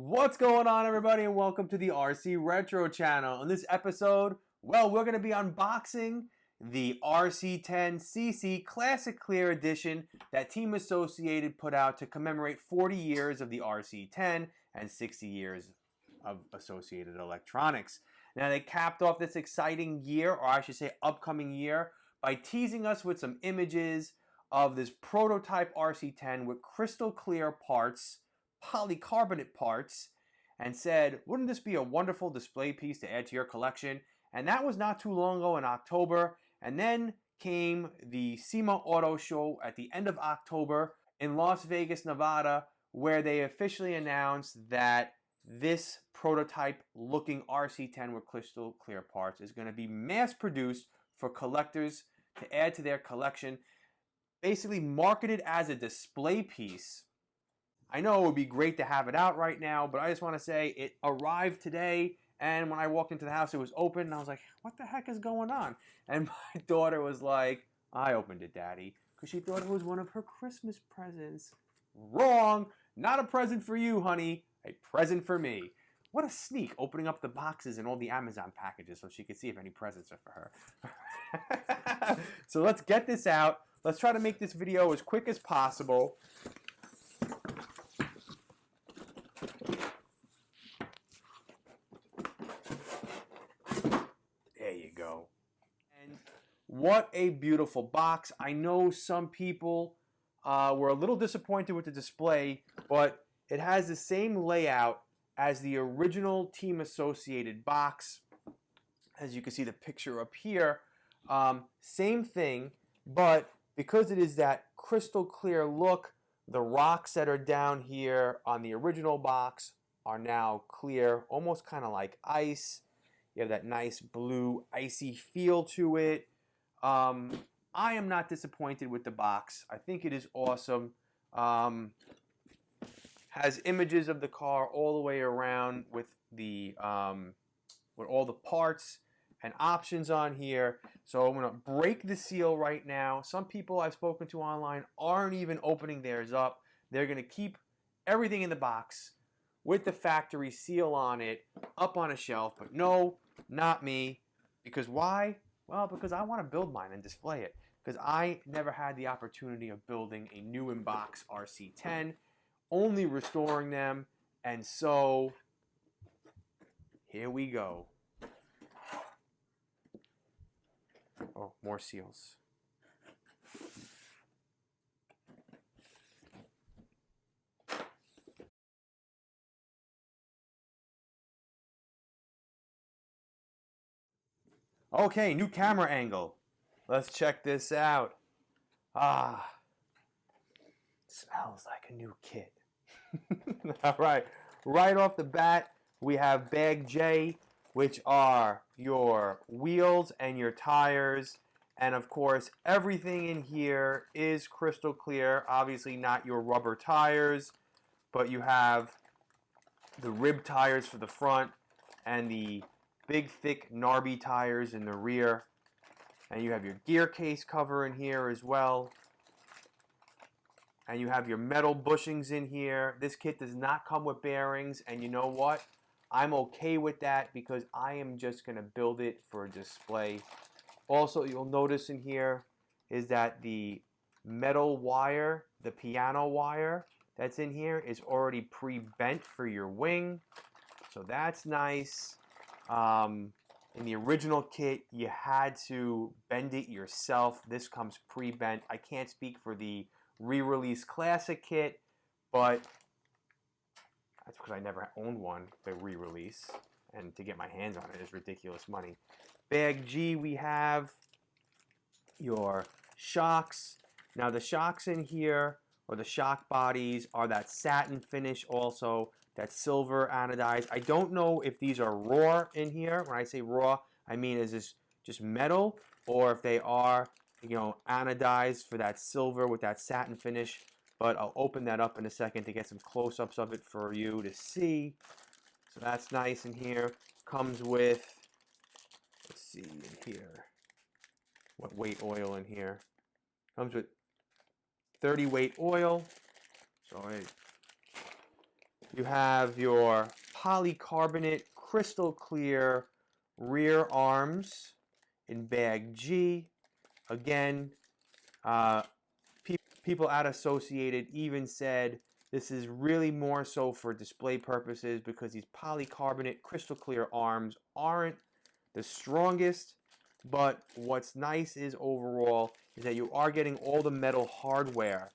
What's going on, everybody, and welcome to the RC Retro channel. In this episode, well, we're going to be unboxing the RC10 CC Classic Clear Edition that Team Associated put out to commemorate 40 years of the RC10 and 60 years of Associated Electronics. Now, they capped off this exciting year, or I should say upcoming year, by teasing us with some images of this prototype RC10 with crystal clear parts, polycarbonate parts, and said, wouldn't this be a wonderful display piece to add to your collection? And that was not too long ago in October. And then came the SEMA Auto Show at the end of October in Las Vegas, Nevada, where they officially announced that this prototype looking RC10 with crystal clear parts is going to be mass produced for collectors to add to their collection, basically marketed as a display piece. I know it would be great to have it out right now, but I just want to say it arrived today, and when I walked into the house, it was open, and I was like, what the heck is going on? And my daughter was like, I opened it, Daddy, because she thought it was one of her Christmas presents. Wrong! Not a present for you, honey. A present for me. What a sneak, opening up the boxes and all the Amazon packages so she could see if any presents are for her. So let's get this out. Let's try to make this video as quick as possible. There you go. And what a beautiful box. I know some people were a little disappointed with the display, but it has the same layout as the original Team Associated box. As you can see the picture up here, same thing, but because it is that crystal clear look, the rocks that are down here on the original box are now clear, almost kind of like ice. You have that nice blue icy feel to it. I am not disappointed with the box. I think it is awesome. Has images of the car all the way around with the with all the parts and options on here. So I'm going to break the seal right now. Some people I've spoken to online aren't even opening theirs up. They're going to keep everything in the box with the factory seal on it up on a shelf. But no, not me. Because why? Well, because I want to build mine and display it. Because I never had the opportunity of building a new in-box RC10, only restoring them. And so here we go. Oh, more seals. Okay, new camera angle. Let's check this out. Ah, smells like a new kit. All right, right off the bat, we have bag J, which are your wheels and your tires. And of course, everything in here is crystal clear. Obviously not your rubber tires, but you have the rib tires for the front and the big, thick, Narby tires in the rear. And you have your gear case cover in here as well. And you have your metal bushings in here. This kit does not come with bearings, and you know what? I'm okay with that because I am just going to build it for a display. Also, you'll notice in here is that the metal wire, the piano wire that's in here is already pre-bent for your wing. So that's nice. In the original kit, you had to bend it yourself. This comes pre-bent. I can't speak for the re-release classic kit, but that's because I never owned one, the re-release, and to get my hands on it is ridiculous money. Bag G, we have your shocks. Now the shocks in here, or the shock bodies, are that satin finish also, that silver anodized. I don't know if these are raw in here. When I say raw, I mean is this just metal, or if they are, you know, anodized for that silver with that satin finish. But I'll open that up in a second to get some close-ups of it for you to see. So that's nice in here. Comes with, let's see in here, what weight oil in here. Comes with 30 weight oil. So You have your polycarbonate crystal clear rear arms in bag G. Again, people at Associated even said this is really more so for display purposes because these polycarbonate crystal clear arms aren't the strongest, but what's nice is overall is that you are getting all the metal hardware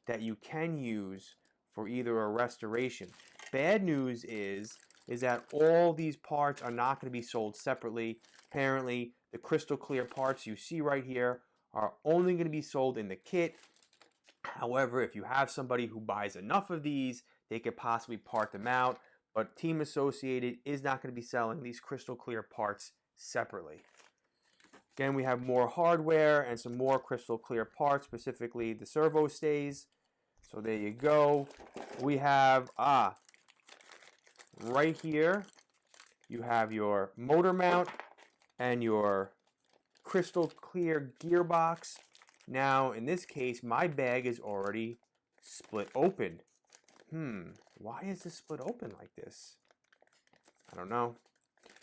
that you can use for either a restoration. Bad news is that all these parts are not going to be sold separately. Apparently, the crystal clear parts you see right here are only going to be sold in the kit. However, if you have somebody who buys enough of these, they could possibly part them out. But Team Associated is not going to be selling these crystal clear parts separately. Again, we have more hardware and some more crystal clear parts, specifically the servo stays. So there you go. We have, right here, you have your motor mount and your crystal clear gearbox. Now, in this case, my bag is already split open. Why is this split open like this? I don't know.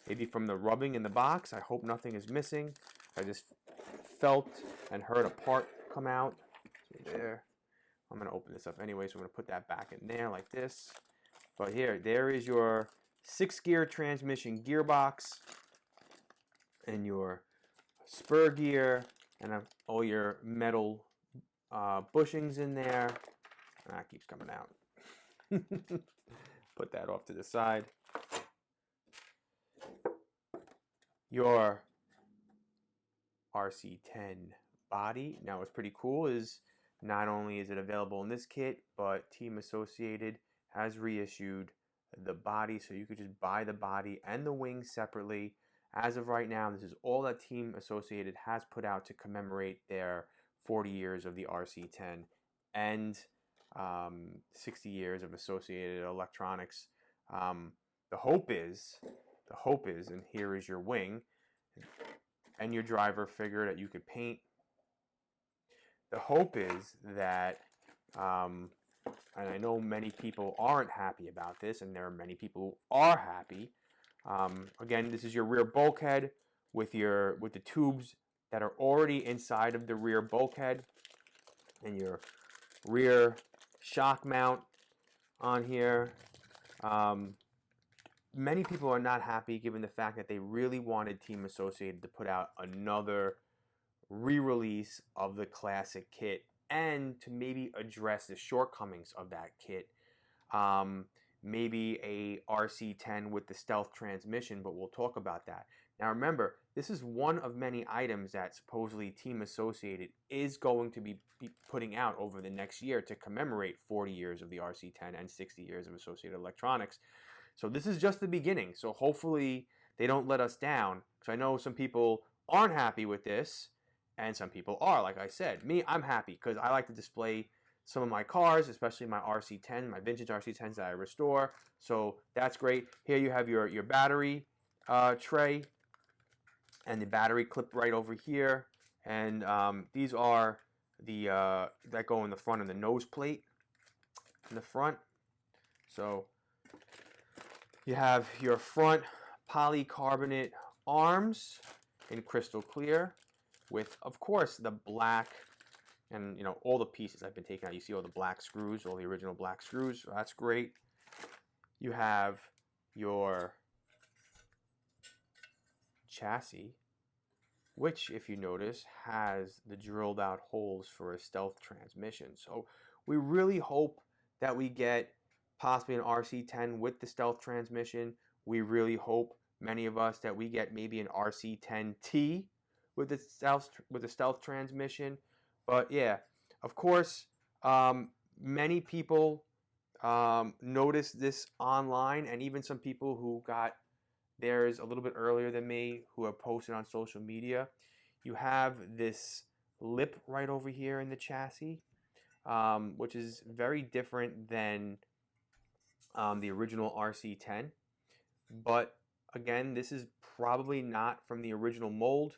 Maybe from the rubbing in the box. I hope nothing is missing. I just felt and heard a part come out. So there. I'm going to open this up anyway, so I'm going to put that back in there like this. But here, there is your 6-gear transmission gearbox and your spur gear and all your metal bushings in there. That keeps coming out. Put that off to the side. Your RC10 body. Now what's pretty cool is not only is it available in this kit, but Team Associated has reissued the body, so you could just buy the body and the wings separately. As of right now, this is all that Team Associated has put out to commemorate their 40 years of the RC10 and 60 years of Associated Electronics. The hope is, and here is your wing and your driver figure that you could paint. The hope is that, and I know many people aren't happy about this, and there are many people who are happy. Again, this is your rear bulkhead with the tubes that are already inside of the rear bulkhead, and your rear shock mount on here. Many people are not happy given the fact that they really wanted Team Associated to put out another re-release of the classic kit and to maybe address the shortcomings of that kit. Maybe a RC10 with the stealth transmission, but we'll talk about that. Now remember, this is one of many items that supposedly Team Associated is going to be putting out over the next year to commemorate 40 years of the RC10 and 60 years of Associated Electronics. So this is just the beginning. So hopefully they don't let us down, because I know some people aren't happy with this and some people are. Like I said, me, I'm happy because I like to display some of my cars, especially my RC10, my vintage RC10s that I restore. So that's great. Here you have your battery tray and the battery clip right over here. And these are the that go in the front of the nose plate in the front. So you have your front polycarbonate arms in crystal clear with, of course, the black and, all the pieces I've been taking out. You see all the black screws, all the original black screws. So that's great. You have your chassis, which, if you notice, has the drilled out holes for a stealth transmission. So we really hope that we get possibly an RC10 with the stealth transmission. We really hope, many of us, that we get maybe an RC10T with the stealth transmission. But yeah, of course, many people noticed this online, and even some people who got theirs a little bit earlier than me who have posted on social media. You have this lip right over here in the chassis, which is very different than the original RC10. But again, this is probably not from the original mold.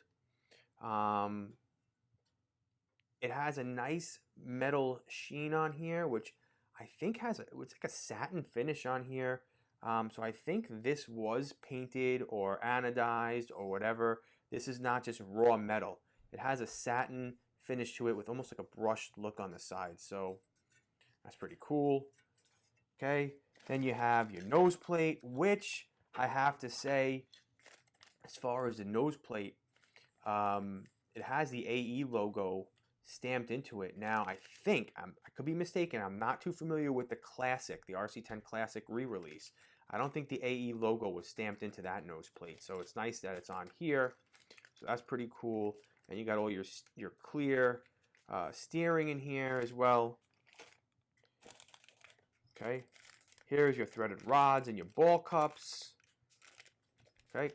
It has a nice metal sheen on here, which I think it's like a satin finish on here. So I think this was painted or anodized or whatever. This is not just raw metal. It has a satin finish to it with almost like a brushed look on the side. So that's pretty cool. Okay, then you have your nose plate, which I have to say, as far as the nose plate, it has the AE logo stamped into it. Now, I think, I could be mistaken, I'm not too familiar with the Classic, the RC10 Classic re-release. I don't think the AE logo was stamped into that nose plate, so it's nice that it's on here. So that's pretty cool. And you got all your clear steering in here as well. Okay, here's your threaded rods and your ball cups. Okay,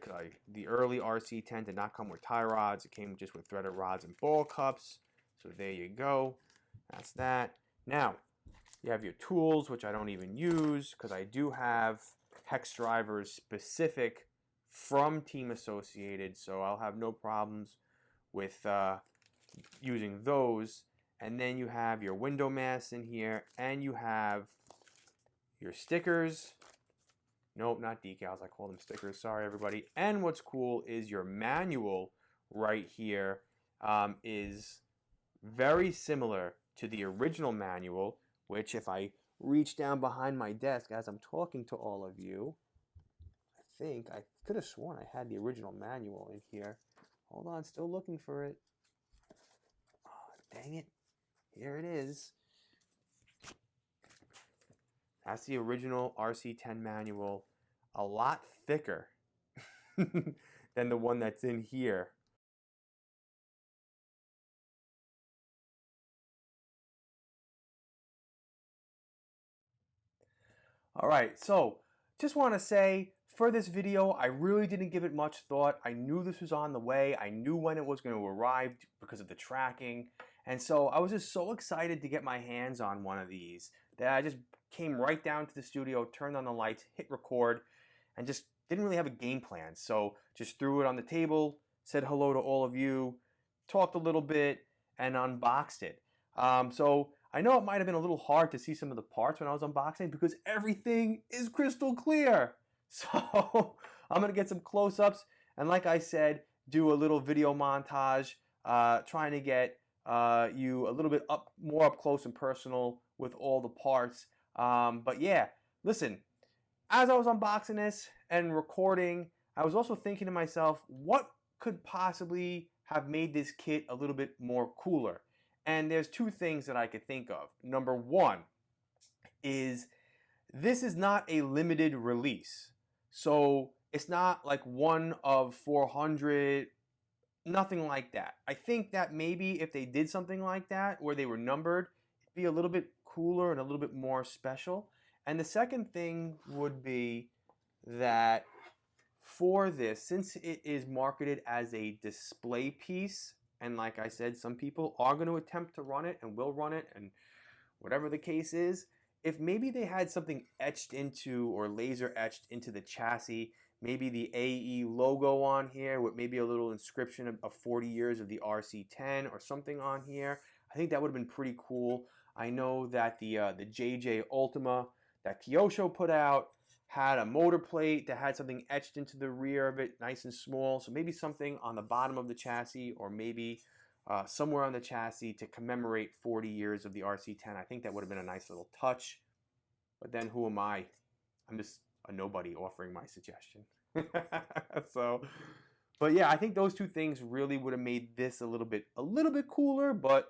the early RC10 did not come with tie rods. It came just with threaded rods and ball cups. So there you go. That's that. Now, you have your tools, which I don't even use because I do have hex drivers specific from Team Associated. So I'll have no problems with using those. And then you have your window mask in here, and you have your stickers. Nope, not decals. I call them stickers. Sorry, everybody. And what's cool is your manual right here is very similar to the original manual, which if I reach down behind my desk as I'm talking to all of you, I could have sworn I had the original manual in here. Hold on, still looking for it. Oh, dang it. Here it is. That's the original RC10 manual. A lot thicker than the one that's in here. All right, so just want to say for this video, I really didn't give it much thought. I knew this was on the way. I knew when it was going to arrive because of the tracking. And so I was just so excited to get my hands on one of these that I just came right down to the studio, turned on the lights, hit record, and just didn't really have a game plan. So just threw it on the table, said hello to all of you, talked a little bit, and unboxed it. So I know it might have been a little hard to see some of the parts when I was unboxing because everything is crystal clear. So I'm going to get some close-ups and, like I said, do a little video montage trying to get you a little bit more up close and personal with all the parts. But yeah, listen, as I was unboxing this and recording, I was also thinking to myself, what could possibly have made this kit a little bit more cooler? And there's two things that I could think of. Number one is this is not a limited release. So it's not like one of 400, nothing like that. I think that maybe if they did something like that where they were numbered, it'd be a little bit cooler and a little bit more special. And the second thing would be that for this, since it is marketed as a display piece, and like I said, some people are going to attempt to run it and will run it, and whatever the case is, if maybe they had something etched into or laser etched into the chassis, maybe the AE logo on here with maybe a little inscription of 40 years of the RC10 or something on here, I think that would have been pretty cool. I know that the JJ Ultima that Kyosho put out had a motor plate that had something etched into the rear of it, nice and small. So maybe something on the bottom of the chassis, or maybe somewhere on the chassis to commemorate 40 years of the RC10. I think that would have been a nice little touch. But then who am I? I'm just a nobody offering my suggestion. But yeah, I think those two things really would have made this a little bit cooler. But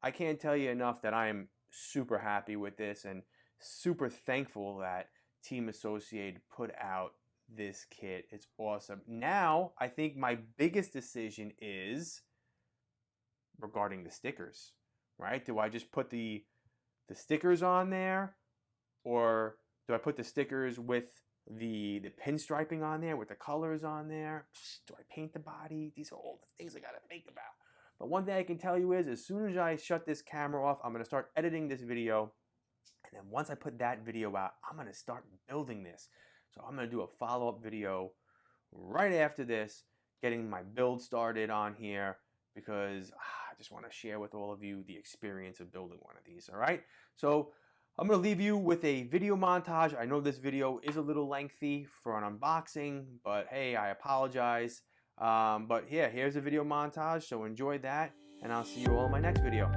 I can't tell you enough that I am super happy with this and super thankful that Team Associated put out this kit. It's awesome. Now, I think my biggest decision is regarding the stickers, right? Do I just put the stickers on there, or do I put the stickers with the pinstriping on there, with the colors on there? Do I paint the body? These are all the things I got to think about. But one thing I can tell you is, as soon as I shut this camera off, I'm going to start editing this video. And then once I put that video out, I'm going to start building this. So I'm going to do a follow-up video right after this, getting my build started on here, because I just want to share with all of you the experience of building one of these, all right? So I'm going to leave you with a video montage. I know this video is a little lengthy for an unboxing, but hey, I apologize. But yeah, here's a video montage, so enjoy that, and I'll see you all in my next video.